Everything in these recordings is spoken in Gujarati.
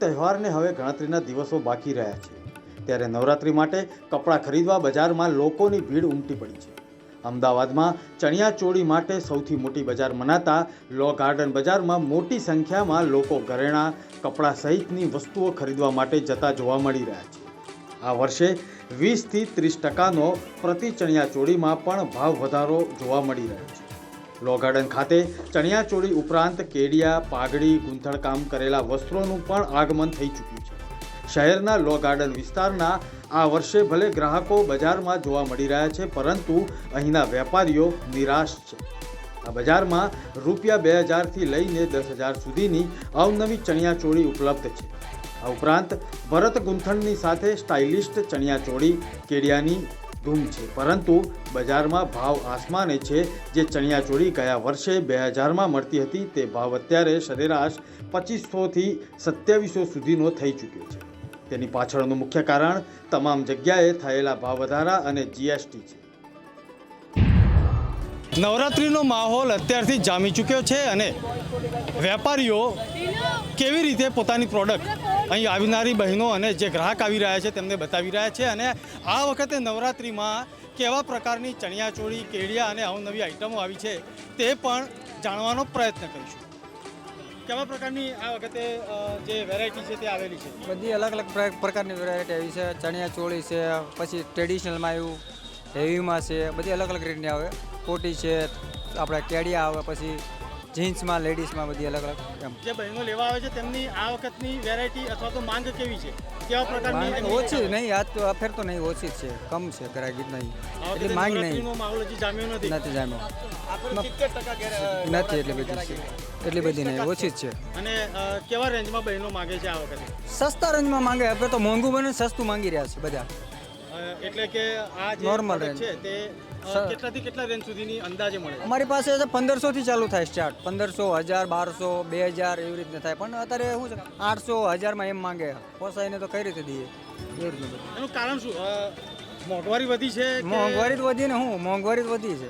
તહેવારને હવે ગણતરીના દિવસો બાકી રહ્યા છે, ત્યારે નવરાત્રિ માટે કપડાં ખરીદવા બજારમાં લોકોની ભીડ ઉમટી પડી છે. અમદાવાદમાં ચણિયાચોળી માટે સૌથી મોટી બજાર મનાતા લો ગાર્ડન બજારમાં મોટી સંખ્યામાં લોકો ઘરેણાં, કપડાં સહિતની વસ્તુઓ ખરીદવા માટે જતા જોવા મળી રહ્યા છે. આ વર્ષે 20થી 30% પ્રતિ ચણિયાચોળીમાં પણ ભાવ વધારો જોવા મળી રહ્યો છે. લો ગાર્ડન ખાતે ચણિયાચોળી ઉપરાંત કેડિયા, પાઘડી, ગૂંથણકામ કરેલા વસ્ત્રોનું પણ આગમન થઈ ચૂક્યું છે. શહેરના લો ગાર્ડન વિસ્તારના આ વર્ષે ભલે ગ્રાહકો બજારમાં જોવા મળી રહ્યા છે, પરંતુ અહીંના વેપારીઓ નિરાશ છે. આ બજારમાં ₹2000થી લઈને 10,000 સુધીની અવનવી ચણિયાચોળી ઉપલબ્ધ છે. આ ઉપરાંત ભરત ગૂંથણની સાથે સ્ટાઇલિસ્ટ ચણિયાચોળી, કેડિયાની ધૂમ છે, પરંતુ બજારમાં ભાવ આસમાને છે. જે ચણિયાચોળી ગયા વર્ષે 2000માં મળતી હતી તે ભાવ અત્યારે સરેરાશ 2500થી 2700 સુધીનો થઈ ચૂક્યો છે. તેની પાછળનું મુખ્ય કારણ તમામ જગ્યાએ થયેલા ભાવ વધારા અને જીએસટી છે. નવરાત્રિનો માહોલ અત્યારથી જામી ચૂક્યો છે અને વેપારીઓ કેવી રીતે પોતાની પ્રોડક્ટ અહીં આવનારી બહેનો અને જે ગ્રાહક આવી રહ્યા છે તેમને બતાવી રહ્યા છે. અને આ વખતે નવરાત્રિમાં કેવા પ્રકારની ચણિયાચોળી, કેડિયા અને અવનવી આઇટમો આવી છે તે પણ જાણવાનો પ્રયત્ન કરીશું. કેવા પ્રકારની આ વખતે જે વેરાયટી છે તે આવેલી છે? બધી અલગ અલગ પ્રકારની વેરાયટી આવી છે. ચણિયાચોળી છે, પછી ટ્રેડિશનલમાં આવ્યું, હેવીમાં છે, બધી અલગ અલગ રીતની આવે. કોટી છે, આપણે કેડિયા આવે, પછી જીન્સમાં, લેડીઝમાં બધી અલગ અલગ એમ. જે બહેનો લેવા આવે છે તેમની આ વખતની વેરાયટી અથવા તો માંગ કેવી છે? કેવા પ્રકારની? ઓછી નહીં, આ તો અફેર તો નહીં, ઓછી જ છે, કમ છે ગ્રાહકી નહીં, એટલી માંગ નહીં. માહોલ હજી જામ્યો નથી જામ્યો, નથી એટલી બધી છે, એટલી બધી નહીં, ઓછી જ છે. અને કેવા રેન્જમાં બહેનો માંગે છે આ વખતે? સસ્તા રેન્જમાં માંગે. હવે તો મોંઘું બને સસ્તું માંગી રહ્યા છે બધા. એટલે કે આ જે નોર્મલ રેન્જ છે તે કેટલાથી કેટલા રેન્જ સુધીની અંદાજે મળે? અમારી પાસે 1500 થી ચાલુ થાય સ્ટાર્ટ. 1500, 1000, 1200, 2000 એવી રીતે થાય. પણ અત્યારે શું છે 800, 1000માં એમ માંગે. પોસાઈને તો કઈ રીતે દઈએ એવી રીતે. એનું કારણ શું? મોંઘવારી વધી છે? મોંઘવારી તો વધી ને, હું મોંઘવારી તો વધી છે,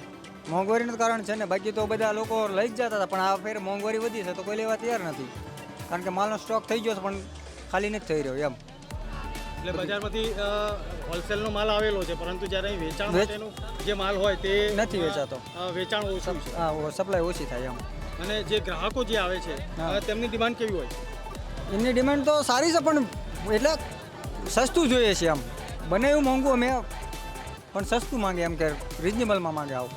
મોંઘવારીનું કારણ છે ને. બાકી તો બધા લોકો લઈ જ જતા હતા, પણ આ ફેર મોંઘવારી વધી છે તો કોઈ લેવા તૈયાર નથી. કારણ કે માલનો સ્ટોક થઈ ગયો છે પણ ખાલી નથી થઈ રહ્યો એમ. એટલે બજારમાંથી હોલસેલનો માલ આવેલો છે, પરંતુ જ્યારે અહીં વેચાણ માટેનો જે માલ હોય તે નથી વેચાતો. વેચાણ ઓછું છે. હા, સપ્લાય ઓછી થાય એમ. અને જે ગ્રાહકો જે આવે છે તેમની ડિમાન્ડ કેવી હોય છે? એમની ડિમાન્ડ તો સારી છે, પણ એટલે સસ્તું જોઈએ છે એમ. બને એવું મોંઘું અમે પણ સસ્તું માંગે એમ, કે રિઝનેબલમાં માંગે આવું.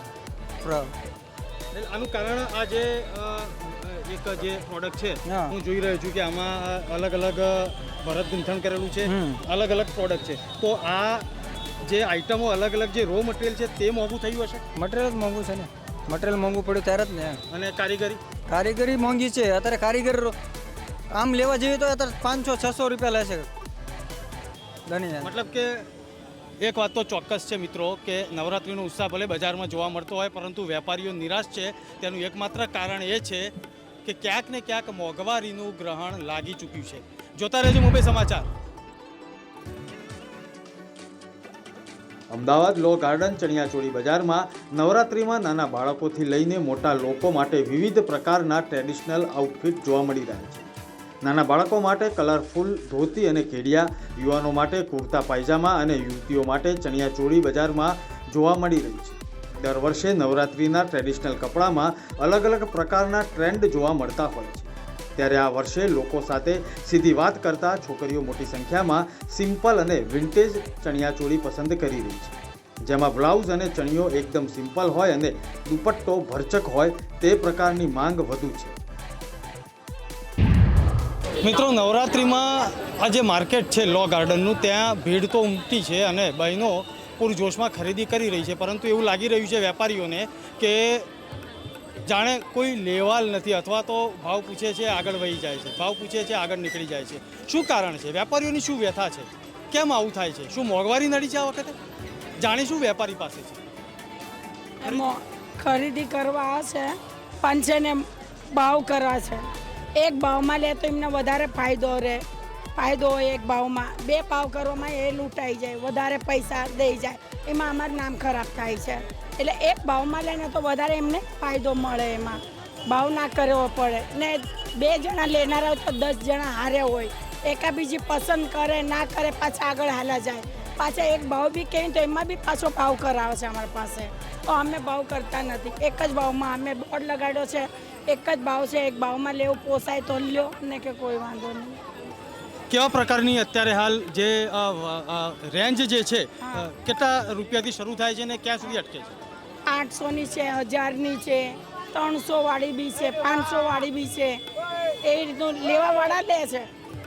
આનું કારણ આ જે એક જે પ્રોડક્ટ છે હું જોઈ રહ્યો છું કે આમાં અલગ અલગ ભરત ગૂંથણ કરેલું છે, અલગ અલગ પ્રોડક્ટ છે. તો આ જે આઇટમો અલગ અલગ જે રો મટીરિયલ છે તે મોંઘું થયું હશે? મટીરિયલ જ મોંઘું છે ને, મટીરિયલ મોંઘું પડ્યું ત્યારે જ ને. અને કારીગરી મોંઘી છે. અત્યારે કારીગર આમ લેવા જઈએ તો અત્યારે 500-600 રૂપિયા લે છે ગણી. મતલબ કે એક વાત તો ચોક્કસ છે મિત્રો કે નવરાત્રિનો ઉત્સાહ ભલે બજારમાં જોવા મળતો હોય, પરંતુ વેપારીઓ નિરાશ છે. તેનું એકમાત્ર કારણ એ છે કે ક્યાંક ને ક્યાંક મોંઘવારીનું ગ્રહણ લાગી ચૂક્યું છે. જોતા રહેજો મુંબઈ સમાચાર. અમદાવાદ લો ગાર્ડન ચણિયાચોળી બજારમાં નવરાત્રિમાં નાના બાળકોથી લઈને મોટા લોકો માટે વિવિધ પ્રકારના ટ્રેડિશનલ આઉટફિટ જોવા મળી રહ્યા છે. નાના બાળકો માટે કલરફુલ ધોતી અને કેડિયા, યુવાનો માટે કુર્તા પાયજામા અને યુવતીઓ માટે ચણિયાચોળી બજારમાં જોવા મળી રહી છે. દર વર્ષે નવરાત્રિના ટ્રેડિશનલ કપડામાં અલગ અલગ પ્રકારના ટ્રેન્ડ જોવા મળતા હોય છે. ત્યારે આ વર્ષે લોકો સાથે સીધી વાત કરતા છોકરીઓ મોટી સંખ્યામાં સિમ્પલ અને વિન્ટેજ ચણિયાચોળી પસંદ કરી રહી છે, જેમાં બ્લાઉઝ અને ચણિયો એકદમ સિમ્પલ હોય અને દુપટ્ટો ભરચક હોય તે પ્રકારની માંગ વધુ છે. મિત્રો, નવરાત્રિમાં આ જે માર્કેટ છે લો ગાર્ડનનું, ત્યાં ભીડ તો ઉમટી છે અને બહેનો પૂરજોશમાં ખરીદી કરી રહી છે, પરંતુ એવું લાગી રહ્યું છે વેપારીઓને કે જાણે કોઈ લેવાલ નથી, અથવા તો ભાવ પૂછે છે આગળ વહી જાય છે, ભાવ પૂછે છે આગળ નીકળી જાય છે. શું કારણ છે? વેપારીઓની શું વ્યથા છે? કેમ આવું થાય છે? શું મોંઘવારી નડી છે આ વખતે? જાણીશું વેપારી પાસે છે. ખરીદી કરવા છે પણ છે ને ભાવ કરવા છે. એક ભાવમાં લે તો એમને વધારે ફાયદો રહે, ફાયદો હોય એક ભાવમાં. બે ભાવ કરવામાં એ લૂંટાઈ જાય, વધારે પૈસા દઈ જાય, એમાં અમારું નામ ખરાબ થાય છે. એટલે એક ભાવમાં લઈને તો વધારે એમને ફાયદો મળે, એમાં ભાવ ના કરવો પડે ને. બે જણા લેનારા હોય તો 10 જણા હારે હોય, એકાબીજી પસંદ કરે ના કરે પાછા આગળ હાલા જાય. પાછા એક ભાવ બી કહે તો એમાં બી પાછો ભાવ કરાવે છે અમારી પાસે. તો અમે ભાવ કરતા નથી, એક જ ભાવમાં અમે બોર્ડ લગાડ્યો છે, એક જ ભાવ છે. એક ભાવમાં લેવું પોસાય તો લ્યો ને કે કોઈ વાંધો નહીં. કેવા પ્રકારની અત્યારે હાલ જે રેન્જ જે છે કેટલા રૂપિયાથી શરૂ થાય છે ને ક્યાં સુધી અટકે છે? 800ની છે, 1000ની છે, 300 વાળી બી છે, 500 વાળી બી છે. એ રીતનું લેવાવાળા લે છે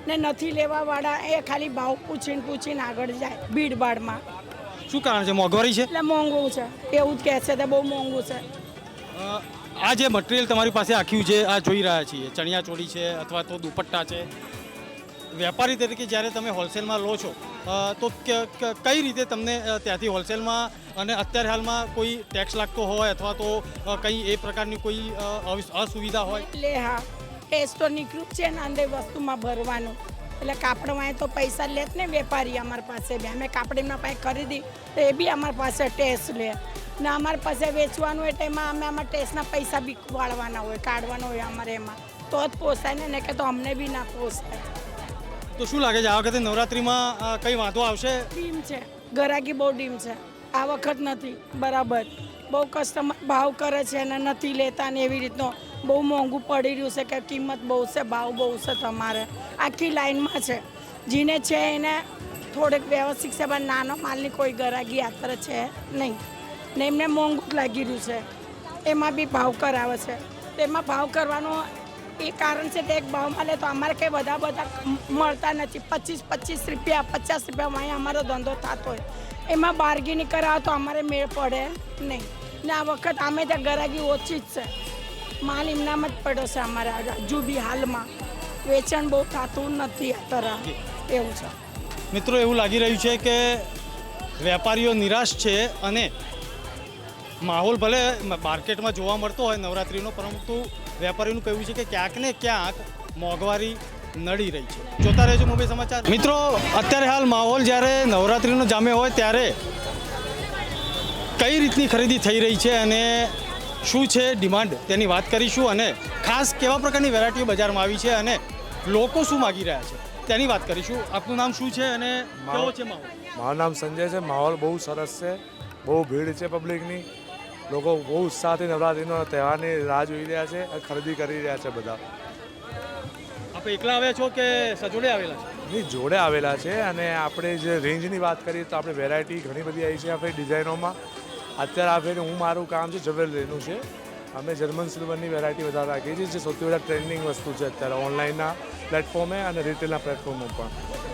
ને નથી લેવાવાળા એ ખાલી ભાવ પૂછીને આગળ જાય ભીડભાડમાં. શું કારણ છે? મોંઘવારી છે એટલે મોંઘું છે એવું જ કહે છે, તે બહુ મોંઘું છે. આ જે મટીરિયલ તમારી પાસે આખ્યું છે આ જોઈ રહ્યા છીએ, ચણિયા ચોળી છે અથવા તો દુપટ્ટા છે, વેપારી તરીકે જ્યારે તમે હોલસેલમાં લો છો તો કઈ રીતે તમને ત્યાંથી હોલસેલમાં અને અત્યારે હાલમાં કોઈ ટેક્સ લાગતો હોય અથવા તો કંઈ એ પ્રકારની કોઈ અસુવિધા હોય? એટલે હા, ટેસ્ટ તો નીકળ્યું જ છે ને અંદર વસ્તુમાં ભરવાનું. એટલે કાપડમાં તો પૈસા લે જ ને વેપારી અમારી પાસે બી. અમે કાપડીમાં પાસે ખરીદી તો એ બી અમારી પાસે ટેસ્ટ લે ને અમારી પાસે વેચવાનું એટલે એમાં અમે આમાં ટેસ્ટના પૈસા બી વાળવાના હોય, કાઢવાના હોય અમારે એમાં. તો જ પોસાય ને કે તો અમને બી ના પોસાય. તો શું લાગે છે આ વખતે નવરાત્રિમાં કંઈ વાંધો આવશે? ડીમ છે, ગરાગી બહુ ડીમ છે આ વખત નથી બરાબર. બહુ કસ્ટમર ભાવ કરે છે અને નથી લેતા ને એવી રીતનો બહુ મોંઘું પડી રહ્યું છે કે કિંમત બહુ છે, ભાવ બહુ છે. તમારે આખી લાઈનમાં છે, જીને છે એને થોડેક વ્યવસ્થિત છે, પણ નાનો માલની કોઈ ગરાગી યાત્ર છે નહીં ને એમને મોંઘું જ લાગી રહ્યું છે. એમાં બી ભાવ કરાવે છે. તો એમાં ભાવ કરવાનો એ કારણ છે કે એક ભાવમાં લે તો અમારે કંઈ બધા મળતા નથી. 25 રૂપિયા 50 રૂપિયામાં અહીંયા અમારો ધંધો થતો હોય, એમાં બાર્ગેનિંગ કરાવો તો અમારે મેળ પડે નહીં. ને આ વખત અમે ત્યાં ગરાગી ઓછી જ છે, માલ એમનામાં જ પડ્યો છે અમારે હજુ બી હાલમાં. વેચાણ બહુ થતું નથી આ તરફ એવું છે. મિત્રો એવું લાગી રહ્યું છે કે વેપારીઓ નિરાશ છે અને માહોલ ભલે માર્કેટમાં જોવા મળતો હોય નવરાત્રિનો, પરંતુ વેપારીનું કહેવું છે કે ક્યાંક ને ક્યાંક મોંઘવારી નડી રહી છે. જોતા રહેજો મુંબઈ સમાચાર. મિત્રો અત્યારે હાલ માહોલ જ્યારે નવરાત્રિનો જામે હોય ત્યારે કઈ રીતની ખરીદી થઈ રહી છે અને શું છે ડિમાન્ડ તેની વાત કરીશું અને ખાસ કેવા પ્રકારની વેરાયટીઓ બજારમાં આવી છે અને લોકો શું માગી રહ્યા છે તેની વાત કરીશું. આપનું નામ શું છે અને કેવો છે માહોલ? મારું નામ સંજય છે. માહોલ બહુ સરસ છે, બહુ ભીડ છે પબ્લિકની. લોકો બહુ ઉત્સાહથી નવરાત્રિનો તહેવારની રાહ જોઈ રહ્યા છે અને ખરીદી કરી રહ્યા છે બધા. આપ એકલા આવ્યા છો કે સજોડે આવેલા છો? નહીં, જોડે આવેલા છે. અને આપણે જે રેન્જની વાત કરીએ તો આપણે વેરાયટી ઘણી બધી આવી છે આપણી ડિઝાઇનોમાં. અત્યારે આપણે હું મારું કામ છે જ્વેલરીનું છે. અમે જર્મન સિલ્વરની વેરાયટી વધારે રાખીએ છીએ, જે સૌથી વધારે ટ્રેન્ડિંગ વસ્તુ છે અત્યારે ઓનલાઈનના પ્લેટફોર્મે અને રિટેલના પ્લેટફોર્મ ઉપર.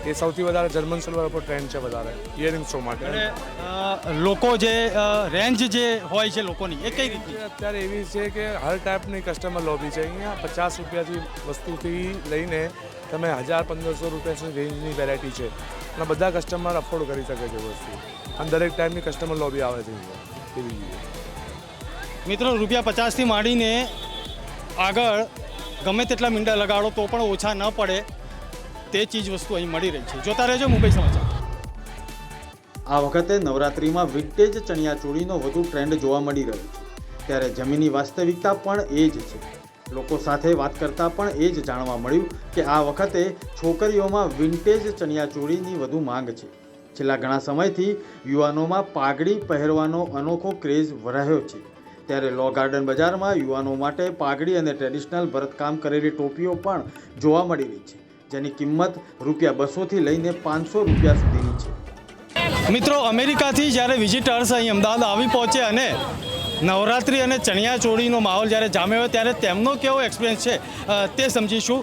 એ સૌથી વધારે જર્મન સિલ્વર ઉપર ટ્રેન્ડ છે વધારે ઇયરિંગ્સો માટે. અને લોકો જે રેન્જ જે હોય છે લોકોની એ કઈ રીતની અત્યારે એવી છે કે હર ટાઈપની કસ્ટમર લોબી છે અહીંયા. 50 રૂપિયાથી વસ્તુથી લઈને તમે 1000-1500 રૂપિયા સુધી રેન્જની વેરાયટી છે અને બધા કસ્ટમર અફોર્ડ કરી શકે છે વસ્તુ. અને દરેક ટાઈપની કસ્ટમર લોબી આવે છે એવી. મિત્રો ₹50થી માંડીને આગળ ગમે તેટલા મીંડા લગાડો તો પણ ઓછા ન પડે તે ચીજ વસ્તુ અહીં મળી રહી છે. જોતા રહેજો મુંબઈ સમાચાર. આ વખતે નવરાત્રિમાં વિન્ટેજ ચણિયાચોળીનો વધુ ટ્રેન્ડ જોવા મળી રહ્યો છે, ત્યારે જમીની વાસ્તવિકતા પણ એ જ છે. લોકો સાથે વાત કરતાં પણ એ જ જાણવા મળ્યું કે આ વખતે છોકરીઓમાં વિન્ટેજ ચણિયાચોળીની વધુ માંગ છે. છેલ્લા ઘણા સમયથી યુવાનોમાં પાઘડી પહેરવાનો અનોખો ક્રેઝ રહ્યો છે, ત્યારે લો ગાર્ડન બજારમાં યુવાનો માટે પાઘડી અને ટ્રેડિશનલ ભરતકામ કરેલી ટોપીઓ પણ જોવા મળી રહી છે, જેની કિંમત ₹200થી લઈને ₹500 સુધીની છે. મિત્રો અમેરિકાથી જ્યારે વિઝિટર્સ અહીં અમદાવાદ આવી પહોંચે અને નવરાત્રિ અને ચણિયાચોળીનો માહોલ જ્યારે જામે હોય ત્યારે તેમનો કેવો એક્સપિરિયન્સ છે તે સમજીશું.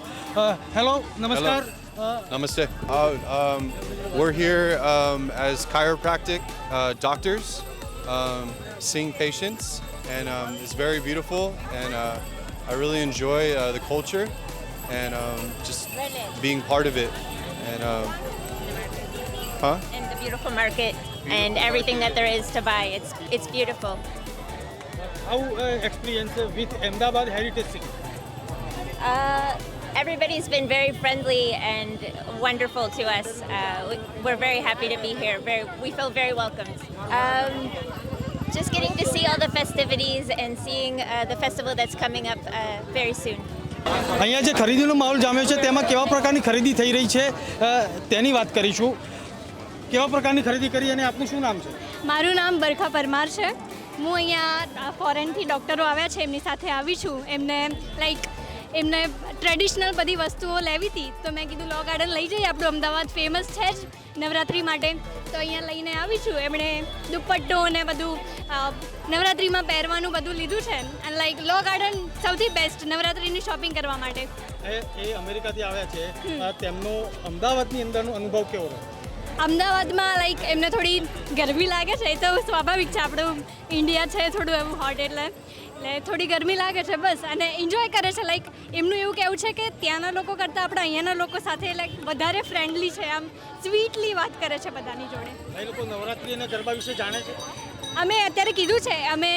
હેલો, નમસ્કાર. Namaste. We're here as chiropractic doctors, seeing patients, and it's very beautiful, and I really enjoy the culture and just being part of it. And and the beautiful market and everything that there is to buy. It's beautiful. How experience with Ahmedabad Heritage City? Everybody's been very friendly and wonderful to us. We're very happy to be here. We feel very welcomed. Just getting to see all the festivities and seeing the festival that's coming up very soon. અહીંયા જે ખરીદીનો માહોલ જામ્યો છે તેમાં કેવા પ્રકારની ખરીદી થઈ રહી છે તેની વાત કરીશું. કેવા પ્રકારની ખરીદી કરી અને આપનું શું નામ છે? મારું નામ બરખા પરમાર છે. હું અહીંયા ફોરેનથી ડૉક્ટરો આવ્યા છે એમની સાથે આવી છું. એમને ટ્રેડિશનલ બધી વસ્તુઓ લેવી હતી તો મેં કીધું લો ગાર્ડન લઈ જઈએ, આપણું અમદાવાદ ફેમસ છે જ નવરાત્રિ માટે, તો અહીંયા લઈને આવી છું. એમણે દુપટ્ટો ને બધું નવરાત્રિમાં પહેરવાનું બધું લીધું છે અને લો ગાર્ડન સૌથી બેસ્ટ નવરાત્રિની શોપિંગ કરવા માટે. એ અમેરિકાથી આવ્યા છે, તેમનો અમદાવાદની અંદરનો અનુભવ કેવો રહ્યો? અમદાવાદમાં એમને થોડી ગરમી લાગે છે, એ તો સ્વાભાવિક છે, આપણું ઇન્ડિયા છે થોડું એવું હોટ, એટલે થોડી ગરમી લાગે છે બસ. અને એન્જોય કરે છે. એમનું એવું કહેવું છે કે ત્યાંના લોકો કરતાં આપણા અહીંયાના લોકો સાથે વધારે ફ્રેન્ડલી છે, આમ સ્વીટલી વાત કરે છે બધાની જોડે. એ લોકો નવરાત્રિ અને ગરબા વિશે જાણે છે? અમે અત્યારે કીધું છે, અમે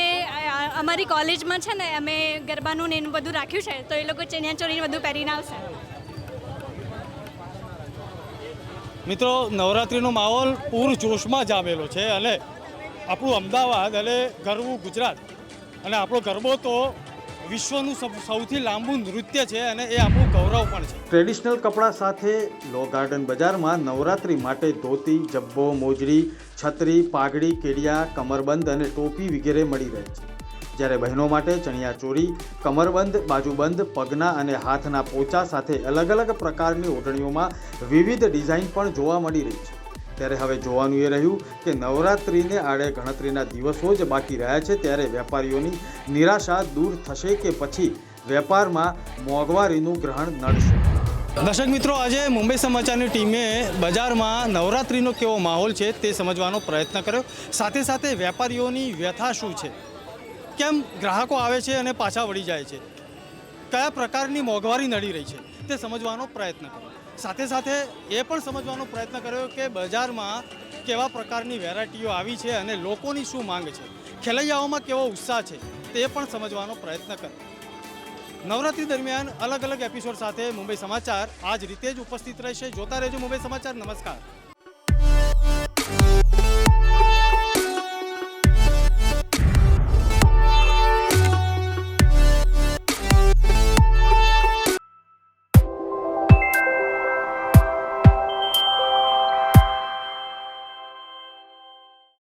અમારી કોલેજમાં છે ને અમે ગરબાનું ને એનું બધું રાખ્યું છે, તો એ લોકો ચણિયાચોળી બધું પહેરીને આવશે. મિત્રો, નવરાત્રિનો માહોલ પૂર જોશમાં જામેલો છે અને આપણું અમદાવાદ અને ગરવું ગુજરાત અને આપણો ગરબો તો વિશ્વનું સૌથી લાંબુ નૃત્ય છે અને એ આપણું ગૌરવ પણ છે. ટ્રેડિશનલ કપડાં સાથે લો ગાર્ડન બજારમાં નવરાત્રિ માટે ધોતી, જબ્બો, મોજડી, છત્રી, પાઘડી, કેડિયા, કમરબંધ અને ટોપી વગેરે મળી રહે છે. જ્યારે બહેનો માટે ચણિયાચોળી, કમરબંધ, બાજુબંધ, પગના અને હાથના પોચા સાથે અલગ અલગ પ્રકારની ઓઢણીઓમાં વિવિધ ડિઝાઇન પણ જોવા મળી રહી છે. ત્યારે હવે જોવાનું એ રહ્યું કે નવરાત્રિને આડે ગણતરીના દિવસો જ બાકી રહ્યા છે ત્યારે વેપારીઓની નિરાશા દૂર થશે કે પછી વેપારમાં મોંઘવારીનું ગ્રહણ નડશે. દર્શક મિત્રો, આજે મુંબઈ સમાચારની ટીમે બજારમાં નવરાત્રિનો કેવો માહોલ છે તે સમજવાનો પ્રયત્ન કર્યો. સાથે સાથે વેપારીઓની વ્યથા શું છે, કેમ ગ્રાહકો આવે છે અને પાછા વળી જાય છે, કયા પ્રકારની મોંઘવારી નડી રહી છે તે સમજવાનો પ્રયત્ન કર્યો. સાથે સાથે એ પણ સમજવાનો પ્રયત્ન કર્યો કે બજારમાં કેવા પ્રકારની વેરાયટીઓ આવી છે અને લોકોની શું માંગ છે, ખેલૈયાઓમાં કેવો ઉત્સાહ છે તે પણ સમજવાનો પ્રયત્ન કર્યો. નવરાત્રિ દરમિયાન અલગ અલગ એપિસોડ સાથે મુંબઈ સમાચાર આ જ રીતે જ ઉપસ્થિત રહેશે. જોતા રહેજો મુંબઈ સમાચાર. નમસ્કાર.